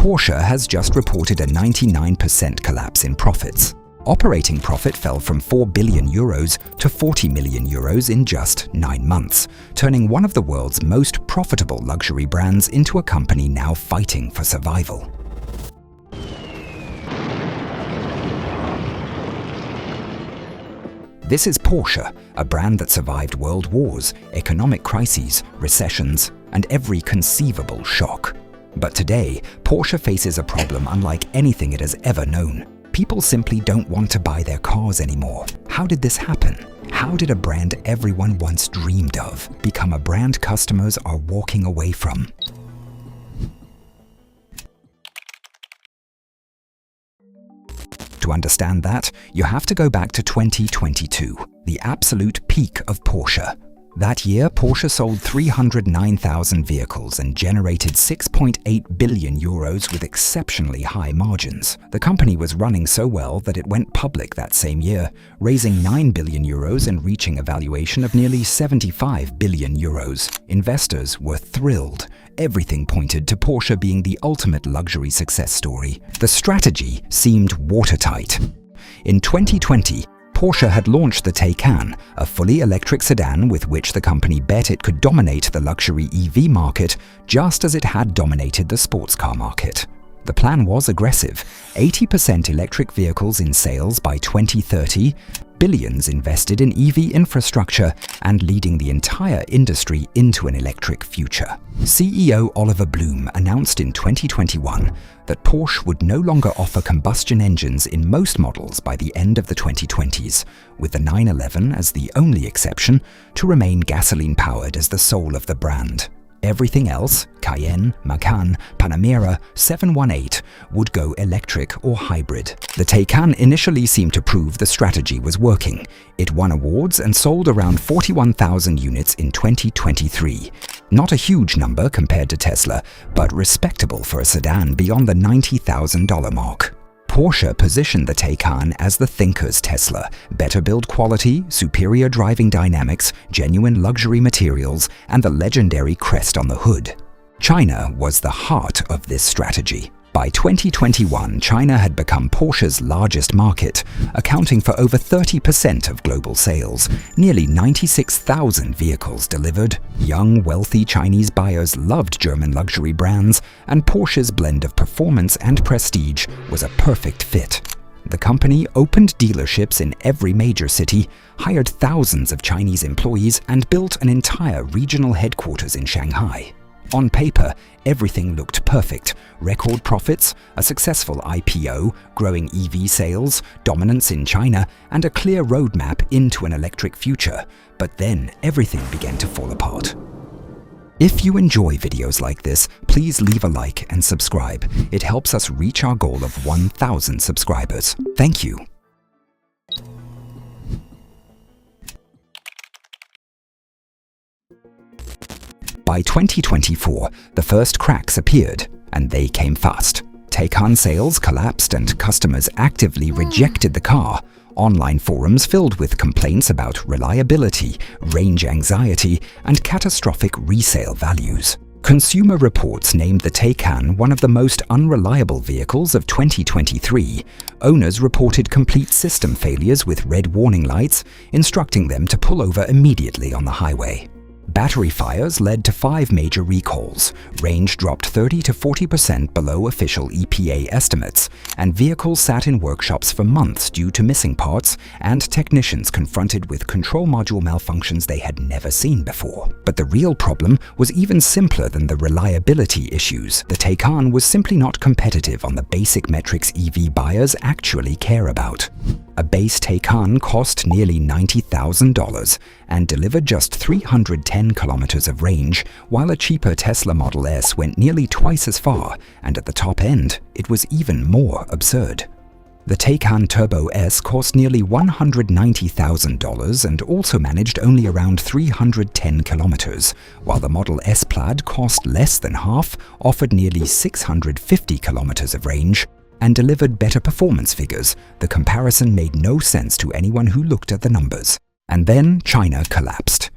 Porsche has just reported a 99% collapse in profits. Operating profit fell from 4 billion euros to 40 million euros in just 9 months, turning one of the world's most profitable luxury brands into a company now fighting for survival. This is Porsche, a brand that survived world wars, economic crises, recessions, and every conceivable shock. But today, Porsche faces a problem unlike anything it has ever known. People simply don't want to buy their cars anymore. How did this happen? How did a brand everyone once dreamed of become a brand customers are walking away from? To understand that, you have to go back to 2022, the absolute peak of Porsche. That year, Porsche sold 309,000 vehicles and generated 6.8 billion euros with exceptionally high margins. The company was running so well that it went public that same year, raising 9 billion euros and reaching a valuation of nearly 75 billion euros. Investors were thrilled. Everything pointed to Porsche being the ultimate luxury success story. The strategy seemed watertight. In 2020, Porsche had launched the Taycan, a fully electric sedan with which the company bet it could dominate the luxury EV market just as it had dominated the sports car market. The plan was aggressive: 80% electric vehicles in sales by 2030, billions invested in EV infrastructure, and leading the entire industry into an electric future. CEO Oliver Blume announced in 2021 that Porsche would no longer offer combustion engines in most models by the end of the 2020s, with the 911 as the only exception to remain gasoline-powered as the soul of the brand. Everything else, Cayenne, Macan, Panamera, 718, would go electric or hybrid. The Taycan initially seemed to prove the strategy was working. It won awards and sold around 41,000 units in 2023. Not a huge number compared to Tesla, but respectable for a sedan beyond the $90,000 mark. Porsche positioned the Taycan as the thinker's Tesla: better build quality, superior driving dynamics, genuine luxury materials, and the legendary crest on the hood. China was the heart of this strategy. By 2021, China had become Porsche's largest market, accounting for over 30% of global sales, nearly 96,000 vehicles delivered. Young, wealthy Chinese buyers loved German luxury brands, and Porsche's blend of performance and prestige was a perfect fit. The company opened dealerships in every major city, hired thousands of Chinese employees, and built an entire regional headquarters in Shanghai. On paper, everything looked perfect: record profits, a successful IPO, growing EV sales, dominance in China, and a clear roadmap into an electric future. But then everything began to fall apart. If you enjoy videos like this, please leave a like and subscribe. It helps us reach our goal of 1,000 subscribers. Thank you. By 2024, the first cracks appeared, and they came fast. Taycan sales collapsed and customers actively rejected the car. Online forums filled with complaints about reliability, range anxiety, and catastrophic resale values. Consumer Reports named the Taycan one of the most unreliable vehicles of 2023. Owners reported complete system failures with red warning lights, instructing them to pull over immediately on the highway. Battery fires led to 5 major recalls, range dropped 30 to 40% below official EPA estimates, and vehicles sat in workshops for months due to missing parts and technicians confronted with control module malfunctions they had never seen before. But the real problem was even simpler than the reliability issues. The Taycan was simply not competitive on the basic metrics EV buyers actually care about. A base Taycan cost nearly $90,000 and delivered just 310 kilometers of range, while a cheaper Tesla Model S went nearly twice as far, and at the top end, it was even more absurd. The Taycan Turbo S cost nearly $190,000 and also managed only around 310 kilometers, while the Model S Plaid cost less than half, offered nearly 650 kilometers of range, and delivered better performance figures. The comparison made no sense to anyone who looked at the numbers. And then China collapsed.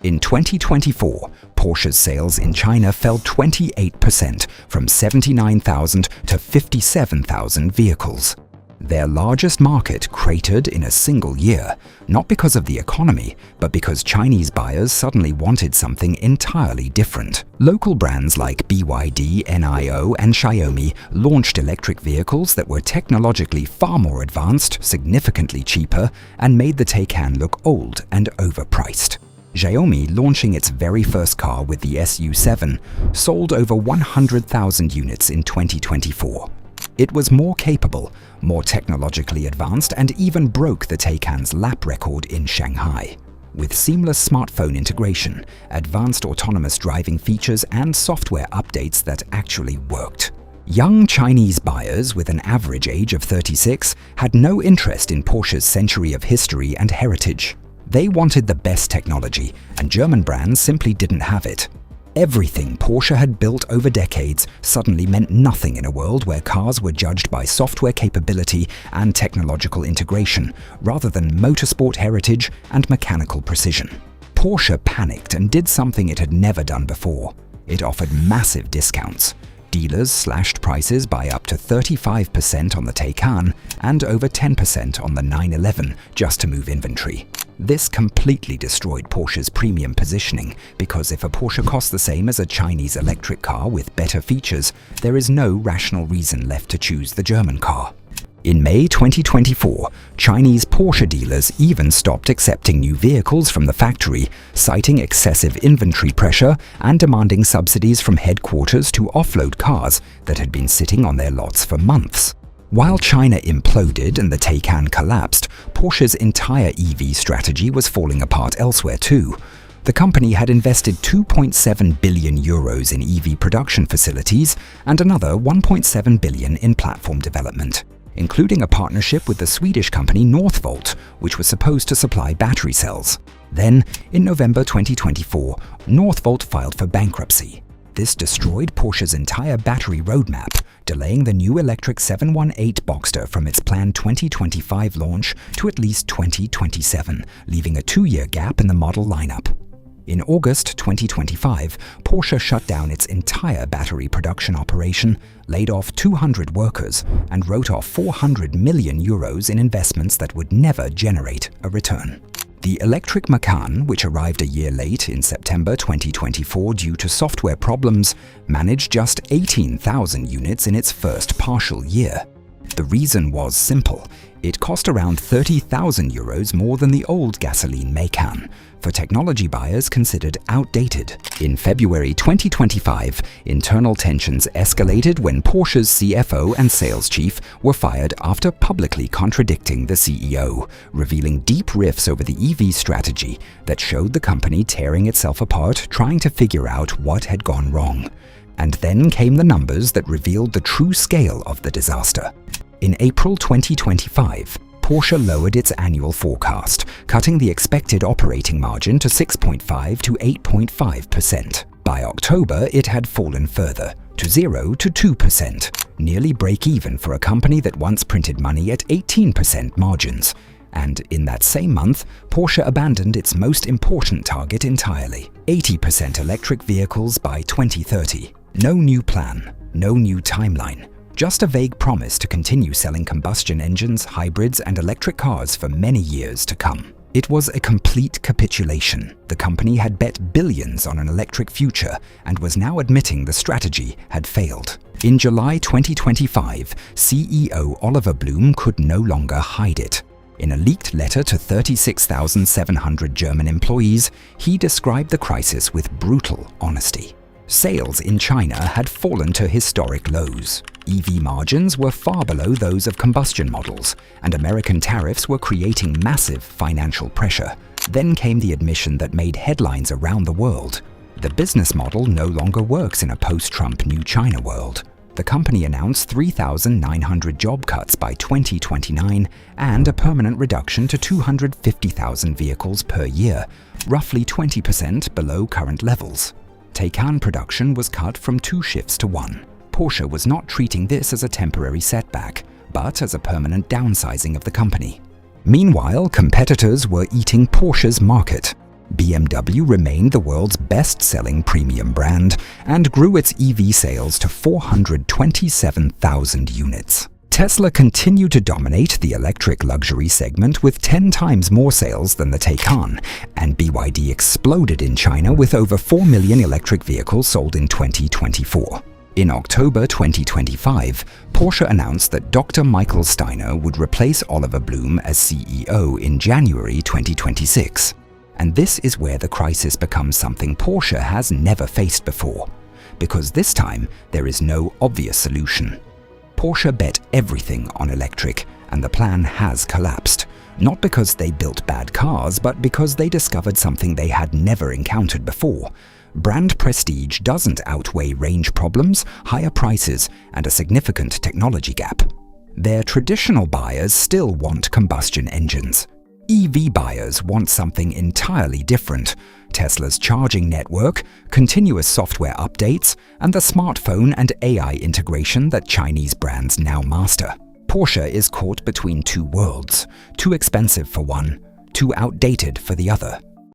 In 2024, Porsche's sales in China fell 28% from 79,000 to 57,000 vehicles. Their largest market cratered in a single year, not because of the economy, but because Chinese buyers suddenly wanted something entirely different. Local brands like BYD, NIO, and Xiaomi launched electric vehicles that were technologically far more advanced, significantly cheaper, and made the Taycan look old and overpriced. Xiaomi, launching its very first car with the SU7, sold over 100,000 units in 2024. It was more capable, more technologically advanced, and even broke the Taycan's lap record in Shanghai. With seamless smartphone integration, advanced autonomous driving features, and software updates that actually worked. Young Chinese buyers with an average age of 36 had no interest in Porsche's century of history and heritage. They wanted the best technology, and German brands simply didn't have it. Everything Porsche had built over decades suddenly meant nothing in a world where cars were judged by software capability and technological integration, rather than motorsport heritage and mechanical precision. Porsche panicked and did something it had never done before. It offered massive discounts. Dealers slashed prices by up to 35% on the Taycan and over 10% on the 911 just to move inventory. This completely destroyed Porsche's premium positioning, because if a Porsche costs the same as a Chinese electric car with better features, there is no rational reason left to choose the German car. In May 2024, Chinese Porsche dealers even stopped accepting new vehicles from the factory, citing excessive inventory pressure and demanding subsidies from headquarters to offload cars that had been sitting on their lots for months. While China imploded and the Taycan collapsed, Porsche's entire EV strategy was falling apart elsewhere too. The company had invested 2.7 billion euros in EV production facilities and another 1.7 billion in platform development, including a partnership with the Swedish company Northvolt, which was supposed to supply battery cells. Then, in November 2024, Northvolt filed for bankruptcy. This destroyed Porsche's entire battery roadmap, delaying the new electric 718 Boxster from its planned 2025 launch to at least 2027, leaving a 2-year gap in the model lineup. In August 2025, Porsche shut down its entire battery production operation, laid off 200 workers, and wrote off 400 million euros in investments that would never generate a return. The electric Macan, which arrived a year late in September 2024 due to software problems, managed just 18,000 units in its first partial year. The reason was simple. It cost around 30,000 euros more than the old gasoline Macan, for technology buyers considered outdated. In February 2025, internal tensions escalated when Porsche's CFO and sales chief were fired after publicly contradicting the CEO, revealing deep rifts over the EV strategy that showed the company tearing itself apart, trying to figure out what had gone wrong. And then came the numbers that revealed the true scale of the disaster. In April 2025, Porsche lowered its annual forecast, cutting the expected operating margin to 6.5 to 8.5%. By October, it had fallen further, to 0 to 2%, nearly break-even for a company that once printed money at 18% margins. And in that same month, Porsche abandoned its most important target entirely: 80% electric vehicles by 2030. No new plan, no new timeline. Just a vague promise to continue selling combustion engines, hybrids, and electric cars for many years to come. It was a complete capitulation. The company had bet billions on an electric future and was now admitting the strategy had failed. In July 2025, CEO Oliver Blume could no longer hide it. In a leaked letter to 36,700 German employees, he described the crisis with brutal honesty. Sales in China had fallen to historic lows. EV margins were far below those of combustion models, and American tariffs were creating massive financial pressure. Then came the admission that made headlines around the world. The business model no longer works in a post-Trump new China world. The company announced 3,900 job cuts by 2029 and a permanent reduction to 250,000 vehicles per year, roughly 20% below current levels. Taycan production was cut from 2 shifts to 1. Porsche was not treating this as a temporary setback, but as a permanent downsizing of the company. Meanwhile, competitors were eating Porsche's market. BMW remained the world's best-selling premium brand and grew its EV sales to 427,000 units. Tesla continued to dominate the electric luxury segment with 10 times more sales than the Taycan, and BYD exploded in China with over 4 million electric vehicles sold in 2024. In October 2025, Porsche announced that Dr. Michael Steiner would replace Oliver Blume as CEO in January 2026. And this is where the crisis becomes something Porsche has never faced before, because this time there is no obvious solution. Porsche bet everything on electric, and the plan has collapsed, not because they built bad cars, but because they discovered something they had never encountered before. Brand prestige doesn't outweigh range problems, higher prices, and a significant technology gap. Their traditional buyers still want combustion engines. EV buyers want something entirely different: Tesla's charging network, continuous software updates, and the smartphone and AI integration that Chinese brands now master. Porsche is caught between two worlds, too expensive for one, too outdated for the other.